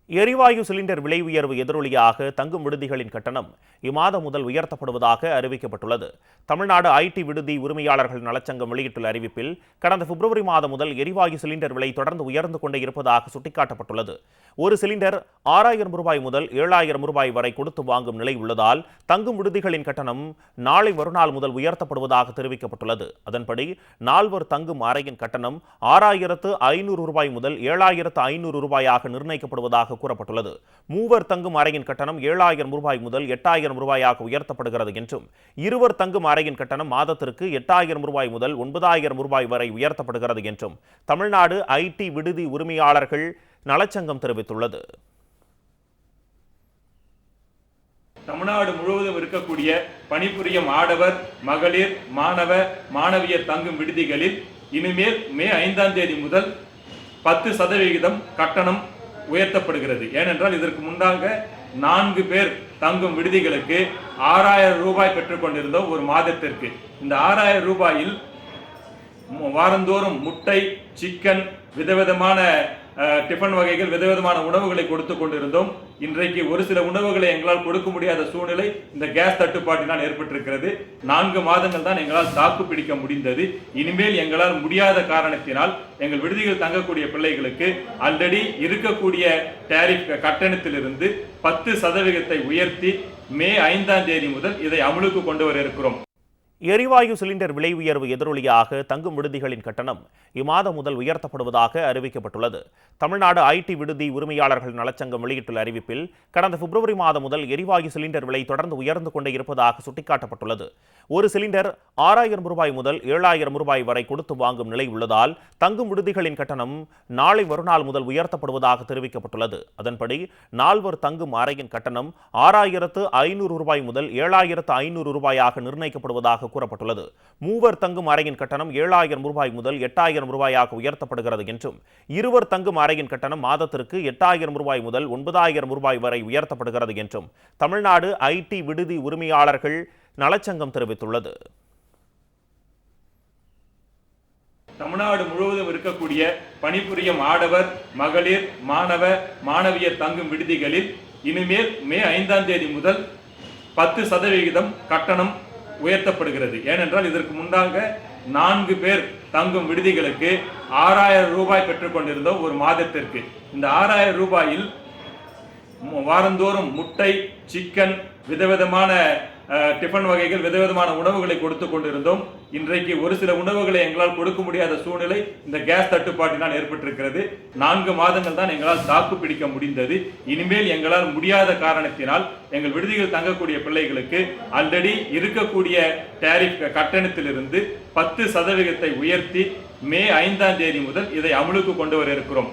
எரிவாயு சிலிண்டர் விலை உயர்வு எதிரொலியாக தங்கும் விடுதிகளின் கட்டணம் இம்மாதம் முதல் உயர்த்தப்படுவதாக அறிவிக்கப்பட்டுள்ளது. தமிழ்நாடு ஐடி விடுதி உரிமையாளர்கள் நலச்சங்கம் வெளியிட்டுள்ள அறிவிப்பில் கடந்த பிப்ரவரி மாதம் முதல் எரிவாயு சிலிண்டர் விலை தொடர்ந்து உயர்ந்து கொண்டே இருப்பதாக சுட்டிக்காட்டப்பட்டுள்ளது. ஒரு சிலிண்டர் 6000 ரூபாய் முதல் 7000 ரூபாய் வரை கொடுத்து வாங்கும் நிலை உள்ளதால் தங்கும் விடுதிகளின் கட்டணம் நாளை மறுநாள் முதல் உயர்த்தப்படுவதாக தெரிவிக்கப்பட்டுள்ளது. அதன்படி நால்வர் தங்கும் அறையின் கட்டணம் 6500 ரூபாய் முதல் 7500 ரூபாயாக நிர்ணயிக்கப்படுவதாக கூறப்பட்டுள்ளது. மூவர் தங்கும் அறையின் கட்டணம் 7000 ரூபாய் முதல் 8000 ரூபாயாக உயர்த்தப்படுகிறது என்றும், இருவர் தங்கும் அறையின் கட்டணம் மாதத்திற்கு 8000 ரூபாய் முதல் 9000 ரூபாய் வரை உயர்த்தப்படுகிறது என்றும் தமிழ்நாடு ஐடி விடுதி உரிமையாளர்கள் நலச்சங்கம் தெரிவித்துள்ளது. தமிழ்நாடு முழுவதும் இருக்கக்கூடிய பணிபுரியும் ஆடவர், மகளிர், மாணவ, மாணவியர் தங்கும் விடுதிகளில் இனிமேல் மே 5ஆம் தேதி முதல் 10% கட்டணம் உயர்த்தப்படுகிறது. ஏனென்றால் இதற்கு முன்னாக 4 பேர் தங்கும் விடுதிகளுக்கு 6000 ரூபாய் பெற்றுக் கொண்டிருந்தோம் ஒரு மாதத்திற்கு. இந்த 6000 ரூபாயில் வாரந்தோறும் முட்டை, சிக்கன், விதவிதமான டிஃபன் வகைகள், விதவிதமான உணவுகளை கொடுத்து கொண்டிருந்தோம். இன்றைக்கு ஒரு சில உணவுகளை எங்களால் கொடுக்க முடியாத சூழ்நிலை இந்த கேஸ் தட்டுப்பாட்டினால் ஏற்பட்டிருக்கிறது. 4 மாதங்கள் தான் எங்களால் தாக்கு பிடிக்க முடிந்தது. இனிமேல் எங்களால் முடியாத காரணத்தினால் எங்கள் விடுதிகள் தங்கக்கூடிய பிள்ளைகளுக்கு ஆல்ரெடி இருக்கக்கூடிய டேரிஃப் கட்டணத்திலிருந்து 10% உயர்த்தி மே 5ஆம் தேதி முதல் இதை அமலுக்கு கொண்டு வர இருக்கிறோம். எரிவாயு சிலிண்டர் விலை உயர்வு எதிரொலியாக தங்கும் விடுதிகளின் கட்டணம் இம்மாதம் முதல் உயர்த்தப்படுவதாக அறிவிக்கப்பட்டுள்ளது. தமிழ்நாடு ஐடி விடுதி உரிமையாளர்கள் நலச்சங்கம் வெளியிட்டுள்ள அறிவிப்பில் கடந்த பிப்ரவரி மாதம் முதல் எரிவாயு சிலிண்டர் விலை தொடர்ந்து உயர்ந்து கொண்டே இருப்பதாக சுட்டிக்காட்டப்பட்டுள்ளது. ஒரு சிலிண்டர் 6000 ரூபாய் முதல் 7000 ரூபாய் வரை கொடுத்து வாங்கும் நிலை உள்ளதால் தங்கும் விடுதிகளின் கட்டணம் நாளை மறுநாள் முதல் உயர்த்தப்படுவதாக தெரிவிக்கப்பட்டுள்ளது. அதன்படி நால்வர் தங்கும் அறையின் கட்டணம் 6500 ரூபாய் முதல் 7500 ரூபாயாக நிர்ணயிக்கப்படுவதாக கூறப்பட்டுள்ளது. மூவர் தங்கும் அறையின் கட்டணம் 7000 ரூபாய் முதல் 8000 ரூபாயாக உயர்த்தப்படுகிறது என்றும், இருவர் தங்கும் அறையின் கட்டணம் மாதத்திற்கு 8000 ரூபாய் முதல் 9000 ரூபாய் வரை உயர்த்தப்படுகிறது என்றும் தமிழ்நாடு ஐடி விடுதி உரிமையாளர்கள் நலச்சங்கம் தெரிவித்துள்ளது. தமிழ்நாடு முழுவதும் இருக்கக்கூடிய பணிபுரியும் ஆடவர், மகளிர், மாணவ, மாணவியர் தங்கும் விடுதிகளில் இனிமேல் மே 5ஆம் தேதி முதல் 10% கட்டணம் உயர்த்தப்படுகிறது. ஏனென்றால் இதற்கு முன்னாக 4 பேர் தங்கும் விடுதிகளுக்கு 6000 ரூபாய் பெற்றுக் கொண்டிருந்தோம் ஒரு மாதத்திற்கு. இந்த 6000 ரூபாயில் வாரந்தோறும் முட்டை, சிக்கன், விதவிதமான டிஃபன் வகைகள், விதவிதமான உணவுகளை கொடுத்து கொண்டிருந்தோம். இன்றைக்கு ஒரு சில உணவுகளை எங்களால் கொடுக்க முடியாத சூழ்நிலை இந்த கேஸ் தட்டுப்பாட்டினால் ஏற்பட்டிருக்கிறது. 4 மாதங்கள் தான் எங்களால் தாக்கு பிடிக்க முடிந்தது. இனிமேல் எங்களால் முடியாத காரணத்தினால் எங்கள் விடுதிகள் தங்கக்கூடிய பிள்ளைகளுக்கு ஆல்ரெடி இருக்கக்கூடிய டேரிஃப் கட்டணத்திலிருந்து 10% உயர்த்தி மே 5ஆம் தேதி முதல் இதை அமலுக்கு கொண்டு வர இருக்கிறோம்.